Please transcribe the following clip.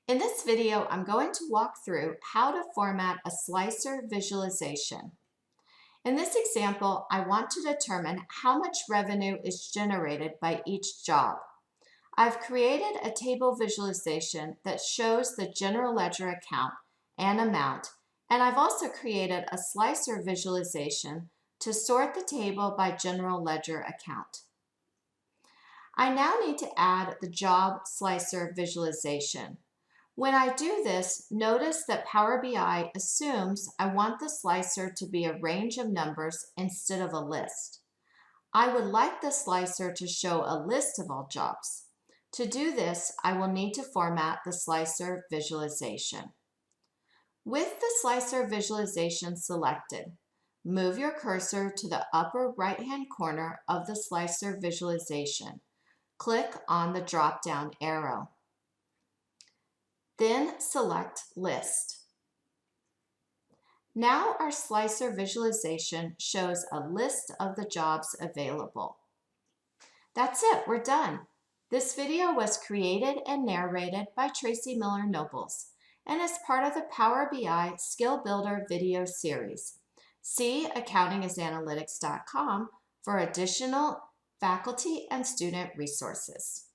In this video, I'm going to walk through how to format a slicer visualization. In this example, I want to determine how much revenue is generated by each job. I've created a table visualization that shows the general ledger account and amount, and I've also created a slicer visualization to sort the table by general ledger account. I now need to add the job slicer visualization. When I do this, notice that Power BI assumes I want the slicer to be a range of numbers instead of a list. I would like the slicer to show a list of all jobs. To do this, I will need to format the slicer visualization. With the slicer visualization selected, move your cursor to the upper right-hand corner of the slicer visualization. Click on the drop-down arrow. Then select List. Now our slicer visualization shows a list of the jobs available. That's it, we're done. This video was created and narrated by Tracy Miller Nobles and is part of the Power BI Skill Builder video series. See accountingisanalytics.com for additional faculty and student resources.